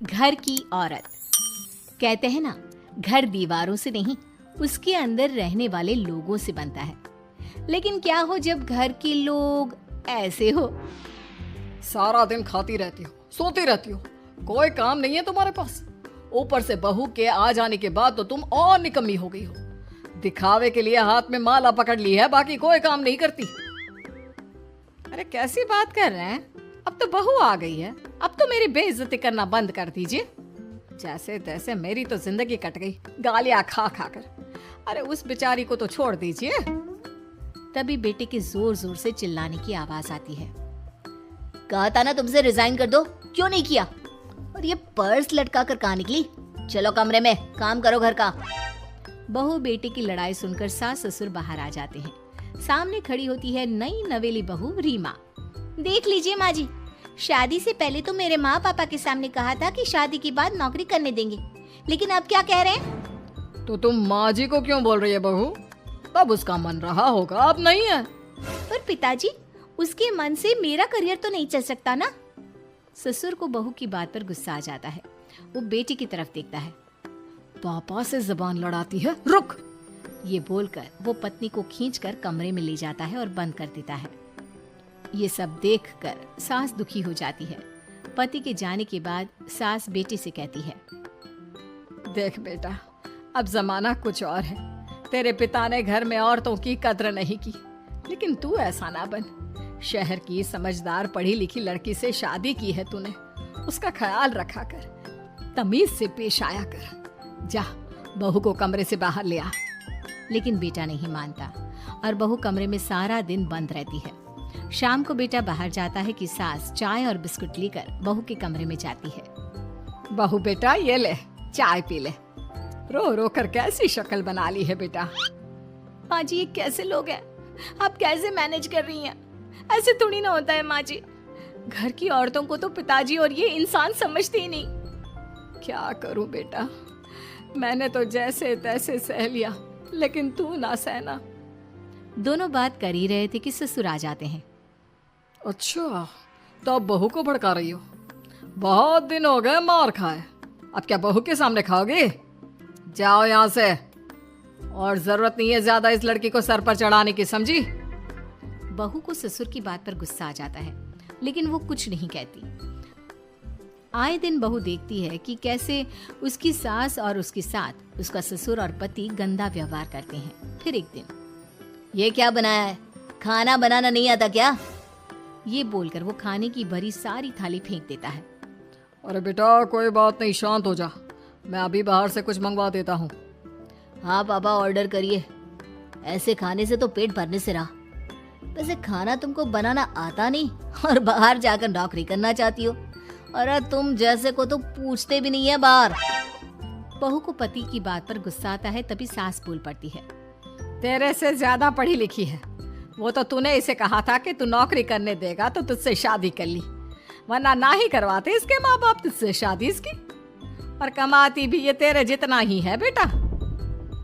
घर की औरत। कहते हैं ना, घर दीवारों से नहीं, उसके अंदर रहने वाले लोगों से बनता है। लेकिन क्या हो जब घर के लोग ऐसे हो? सारा दिन खाती रहती हो, सोती रहती हो, कोई काम नहीं है तुम्हारे पास। ऊपर से बहू के आ जाने के बाद तो तुम और निकम्मी हो गई हो। दिखावे के लिए हाथ में माला पकड़ ली है, बाकी कोई काम नहीं करती। अरे कैसी बात कर रहे हैं? अब तो बहू आ गई है, अब तो मेरी बेइज्जती करना बंद कर दीजिए। जैसे तैसे मेरी तो जिंदगी कट गई, गालियां खा खा कर। अरे उस बेचारी को तो छोड़ दीजिए। तभी बेटे के जोर जोर से चिल्लाने की आवाज आती है। कहा था ना तुमसे रिजाइन कर दो, क्यों नहीं किया? और ये पर्स लटका कर कहाँ निकली? चलो कमरे में, काम करो घर का। बहू बेटे की लड़ाई सुनकर सास ससुर बाहर आ जाते हैं। सामने खड़ी होती है नई नवेली बहू रीमा। देख लीजिए माँ जी, शादी से पहले तो मेरे माँ पापा के सामने कहा था कि शादी के बाद नौकरी करने देंगे, लेकिन अब क्या कह रहे हैं? तो तुम माँ जी को क्यों बोल रही है बहू? तब उसका मन रहा होगा, अब नहीं है। पर पिताजी, उसके मन से मेरा करियर तो नहीं चल सकता ना। ससुर को बहू की बात पर गुस्सा आ जाता है। वो बेटी की तरफ देखता है। पापा से जबान लड़ाती है, रुक। ये बोलकर वो पत्नी को खींचकर कमरे में ले जाता है और बंद कर देता है। ये सब देखकर सास दुखी हो जाती है। पति के जाने के बाद सास बेटी से कहती है, देख बेटा, अब जमाना कुछ और है। तेरे पिता ने घर में औरतों की कद्र नहीं की, लेकिन तू ऐसा ना बन। शहर की समझदार पढ़ी लिखी लड़की से शादी की है तूने, उसका ख्याल रखा कर, तमीज से पेश आया कर। जा, बहू को कमरे से बाहर ले आ। लेकिन बेटा नहीं मानता और बहू कमरे में सारा दिन बंद रहती है। शाम को बेटा बाहर जाता है कि सास चाय और बिस्कुट लेकर बहू के कमरे में जाती है। बहू बेटा ये ले, चाय पी ले। रो रो कर कैसी शक्ल बना ली है बेटा। माँ जी, ये कैसे लोग हैं? आप कैसे मैनेज कर रही हैं? ऐसे थोड़ी ना होता है माँ जी। घर की औरतों को तो पिताजी और ये इंसान समझते ही नहीं। क्या करूं बेटा, मैंने तो जैसे तैसे सह लिया, लेकिन तू ना सहना। दोनों बात कर ही रहे थे कि ससुर आ जाते हैं। अच्छा, तो अब बहू को भड़का रही हो? बहुत दिन हो गए मार खाए, अब क्या बहू के सामने खाओगे? जाओ यहाँ से, और जरूरत नहीं है ज्यादा इस लड़की को सर पर चढ़ाने की, समझी? बहू को ससुर की बात पर गुस्सा आ जाता है, लेकिन वो कुछ नहीं कहती। आए दिन बहू देखती है कि कैसे उसकी सास और उसके साथ उसका ससुर और पति गंदा व्यवहार करते हैं। फिर एक दिन, ये क्या बनाया है? खाना बनाना नहीं आता क्या? ये बोलकर वो खाने की भरी सारी थाली फेंक देता है। अरे बेटा कोई बात नहीं, शांत हो जा, मैं अभी बाहर से कुछ मंगवा देता हूँ। हाँ पापा, ऑर्डर करिए। ऐसे खाने से तो पेट भरने से रहा। वैसे खाना तुमको बनाना आता नहीं और बाहर जाकर नौकरी करना चाहती हो। अरे तुम जैसे को तो पूछते भी नहीं है बाहर। बहू को पति की बात पर गुस्सा आता है, तभी सास बोल पड़ती है। तेरे से ज्यादा पढ़ी लिखी है, वो तो तूने इसे कहा था कि तू नौकरी करने देगा तो तुझसे शादी कर ली, वरना ना ही करवाते इसके माँ बाप तुझसे शादी इसकी। और कमाती भी ये तेरे जितना ही है बेटा।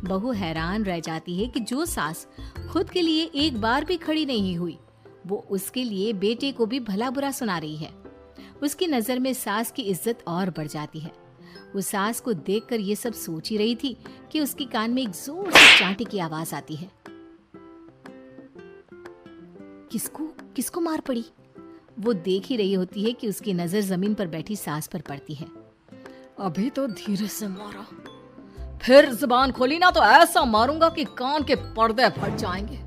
बहू हैरान रह जाती है कि जो सास खुद के लिए एक बार भी खड़ी नहीं हुई, वो उसके लिए बेटे को भी भला बुरा सुना रही है। उसकी नजर में सास की इज्जत और बढ़ जाती है। वो सास को देखकर ये सब सोच ही रही थी कि उसके कान में एक जोर से चांटे की आवाज आती है। किसको किसको मार पड़ी? वो देख ही रही होती है कि उसकी नजर जमीन पर बैठी सास पर पड़ती है। अभी तो धीरे से मारा, फिर जुबान खोली ना तो ऐसा मारूंगा कि कान के पर्दे फट जाएंगे।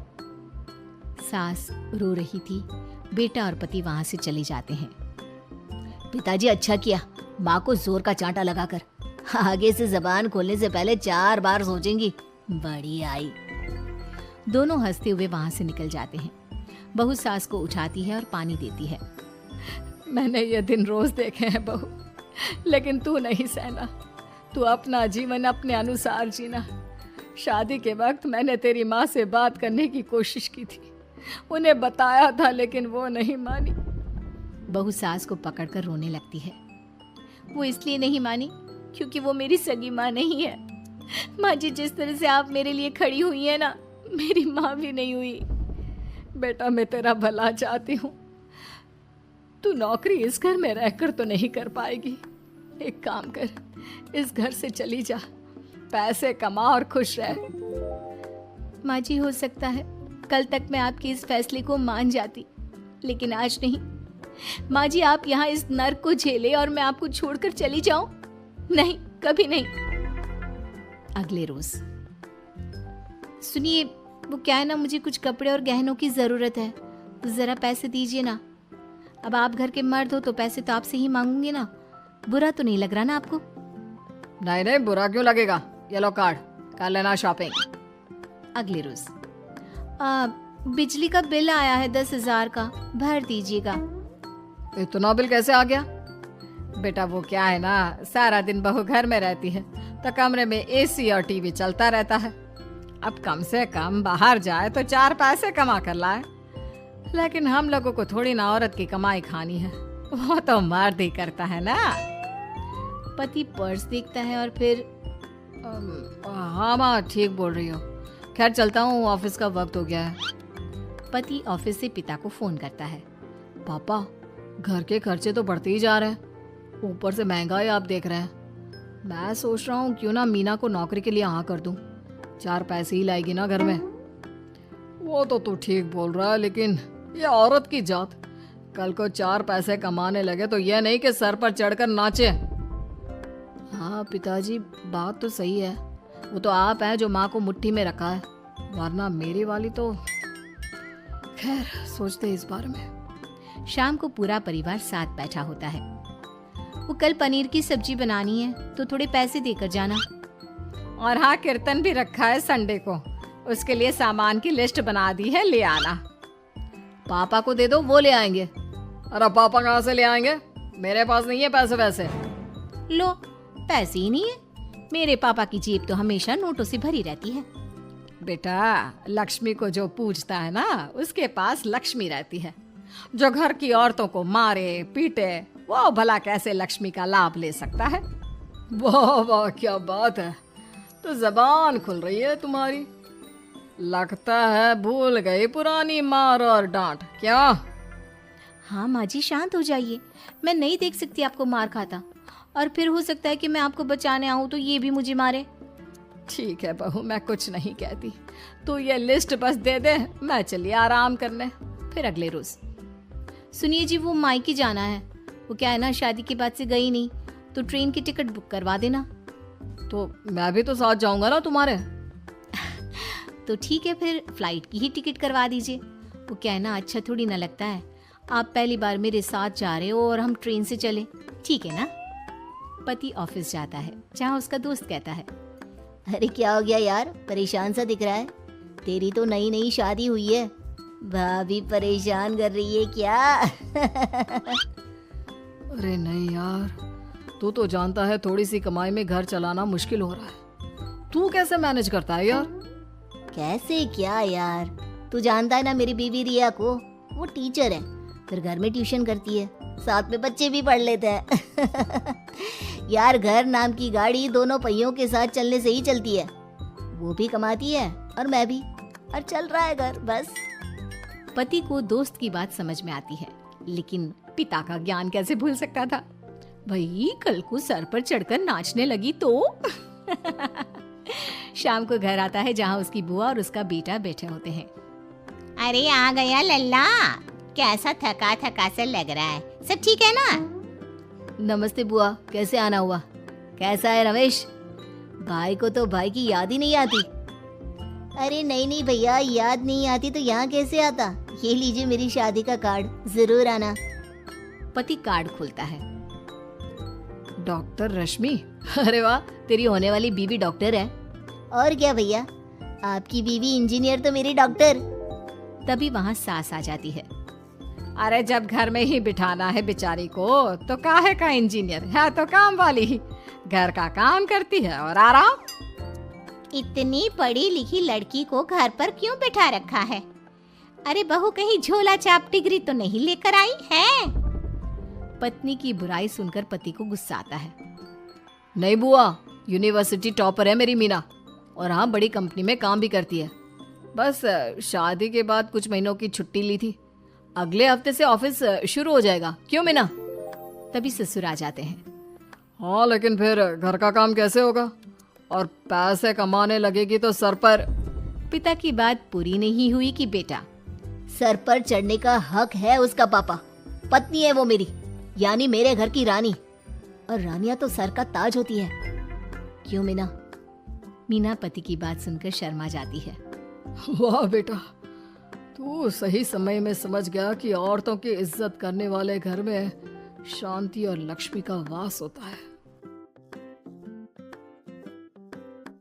सास रो रही थी। बेटा और पति वहां से चले जाते हैं। पिताजी अच्छा किया माँ को जोर का चांटा लगाकर। आगे से जबान खोलने से पहले 4 बार सोचेंगी। बड़ी आई। दोनों हंसते हुए वहां से निकल जाते हैं। बहू सास को उठाती है और पानी देती है। मैंने ये दिन रोज देखे हैं बहू, लेकिन तू नहीं सहना। तू अपना जीवन अपने अनुसार जीना। शादी के वक्त मैंने तेरी माँ से बात करने की कोशिश की थी, उन्हें बताया था, लेकिन वो नहीं मानी। बहू सास को पकड़कर रोने लगती है। वो इसलिए नहीं मानी क्योंकि वो मेरी सगी माँ नहीं है। माँ जी, जिस तरह से आप मेरे लिए खड़ी हुई है ना, मेरी माँ भी नहीं हुई। बेटा मैं तेरा भला चाहती हूँ, तू नौकरी इस घर में रहकर तो नहीं कर पाएगी, एक काम कर, इस घर से चली जा, पैसे कमा और खुश रह। माँ जी, हो सकता है कल तक मैं आपके इस फैसले को मान जाती, लेकिन आज नहीं। माँ जी, आप यहाँ इस नर्क को झेले और मैं आपको छोड़कर चली जाऊं? नहीं, कभी नहीं। अगले रोज, सुनिए, वो क्या है ना, मुझे कुछ कपड़े और गहनों की जरूरत है, तो जरा पैसे दीजिए ना। अब आप घर के मर्द हो तो पैसे तो आपसे ही मांगूंगी ना, बुरा तो नहीं लग रहा ना आपको? नहीं नहीं, बुरा क्यों लगेगा, ये लो कार्ड, कर लेना शॉपिंग। अगले रोज, बिजली का बिल आया है 10,000 का, भर दीजिएगा। इतना बिल कैसे आ गया? बेटा वो क्या है ना, सारा दिन बहू घर में रहती है तो कमरे में एसी और टीवी चलता रहता है। अब कम से कम बाहर जाए तो 4 पैसे कमा कर लाए, लेकिन हम लोगों को थोड़ी ना औरत की कमाई खानी है, वो तो मर्द ही करता है ना। पति पर्स देखता है और फिर हाँ माँ, ठीक बोल रही हो, खैर चलता हूँ, ऑफिस का वक्त हो गया है। पति ऑफिस से पिता को फोन करता है। पापा, घर के खर्चे तो बढ़ते ही जा रहे हैं, ऊपर से महंगाई आप देख रहे हैं। मैं सोच रहा हूँ क्यों ना मीना को नौकरी के लिए हाँ कर दूं, 4 पैसे ही लाएगी ना घर में। वो तो तू ठीक बोल रहा है, लेकिन ये औरत की जात, कल को 4 पैसे कमाने लगे तो यह नहीं कि सर पर चढ़कर नाचे। हाँ पिताजी, बात तो सही है, वो तो आप हैं जो माँ को मुट्ठी में रखा है, वरना मेरी वाली तो। खैर, सोचते इस बारे में। शाम को पूरा परिवार साथ बैठा होता है। वो कल पनीर की सब्जी बनानी है तो थोड़े पैसे देकर जाना। और हाँ, कीर्तन भी रखा है संडे को, उसके लिए सामान की लिस्ट बना दी है, ले आना। पापा को दे दो, वो ले आएंगे। अरे पापा कहाँ से ले आएंगे, मेरे पास नहीं है पैसे वैसे। लो, पैसे ही नहीं है? मेरे पापा की जेब तो हमेशा नोटों से भरी रहती है। बेटा, लक्ष्मी को जो पूजता है ना, उसके पास लक्ष्मी रहती है। जो घर की औरतों को मारे पीटे, वो भला कैसे लक्ष्मी का लाभ ले सकता है? वाह वाह, क्या बात है, तो जबान खुल रही है तुम्हारी। लगता है भूल गई पुरानी मार और डांट, क्या? हाँ माँ जी, शांत हो जाइए, मैं नहीं देख सकती आपको मार खाता, और फिर हो सकता है कि मैं आपको बचाने आऊँ तो ये भी मुझे मारे। ठीक है बहू, मैं कुछ नहीं कहती, तू ये लिस्ट बस दे दे, मैं चलिए आराम करने। फिर अगले रोज, सुनिए जी, वो मायके जाना है, वो क्या है ना, शादी के बाद से गई नहीं, तो ट्रेन की टिकट बुक करवा देना। तो मैं भी तो साथ जाऊंगा ना तुम्हारे। तो ठीक है, फिर फ्लाइट की ही टिकट करवा दीजिए। वो क्या है ना, अच्छा थोड़ी ना लगता है, आप पहली बार मेरे साथ जा रहे हो और हम ट्रेन से चले, ठीक है ना? पति ऑफिस जाता है, जहाँ उसका दोस्त कहता है, अरे क्या हो गया यार, परेशान सा दिख रहा है, तेरी तो नई नई शादी हुई है, भाभी परेशान कर रही है क्या? अरे नहीं यार, तू तो जानता है थोड़ी सी कमाई में घर चलाना मुश्किल हो रहा है, तू कैसे मैनेज करता है यार? कैसे क्या यार, तू जानता है ना मेरी बीवी रिया को, वो टीचर है, फिर घर में ट्यूशन करती है, साथ में बच्चे भी पढ़ लेते हैं। यार, घर नाम की गाड़ी दोनों पहियों के साथ चलने से ही चलती है, वो भी कमाती है और मैं भी, और चल रहा है घर बस। पति को दोस्त की बात समझ में आती है, लेकिन पिता का ज्ञान कैसे भूल सकता था? भाई, कल को सर पर चढ़कर नाचने लगी तो। शाम को घर आता है, जहाँ उसकी बुआ और उसका बेटा बैठे होते हैं। अरे आ गया लल्ला, कैसा थका थका सा लग रहा है, सब ठीक है ना? नमस्ते बुआ, कैसे आना हुआ? कैसा है रमेश? भाई को तो भाई की याद ही नहीं आती। अरे नहीं नहीं भैया, याद नहीं आती तो यहाँ कैसे आता, ये लीजिए मेरी शादी का कार्ड, जरूर आना। पति कार्ड खोलता है। डॉक्टर रश्मि, अरे वाह, तेरी होने वाली बीवी डॉक्टर है। और क्या भैया, आपकी बीवी इंजीनियर तो मेरी डॉक्टर। तभी वहाँ सास आ जाती है। अरे जब घर में ही बिठाना है बेचारी को, तो काहे का इंजीनियर है, तो काम वाली ही, घर का काम करती है और आराम। इतनी पढ़ी लिखी लड़की को घर पर क्यों बिठा रखा है? अरे बहू, कहीं झोला छाप डिग्री तो नहीं लेकर आई है? पत्नी की बुराई सुनकर पति को गुस्सा आता है। नहीं बुआ, यूनिवर्सिटी टॉपर है मेरी मीना, और हाँ, बड़ी कंपनी में काम भी करती है। बस शादी के बाद कुछ महीनों की छुट्टी ली थी, अगले हफ्ते से ऑफिस शुरू हो जाएगा। क्यों मीना? तभी ससुर आ जाते हैं हाँ, लेकिन फिर घर का काम कैसे होगा? और पैसे कमाने लगेगी तो सर पर। पिता की बात पूरी नहीं हुई कि बेटा, सर पर चढ़ने का हक है उसका पापा। पत्नी है वो मेरी, यानी मेरे घर की रानी। और रानियां तो सर का ताज होती है। क्यों मीना? मीना पति की बात सुनकर शर्मा जाती है। वाह बेटा, तू सही समय में समझ गया कि औरतों की इज्जत करने वाले घर में शांति और लक्ष्मी का वास होता है।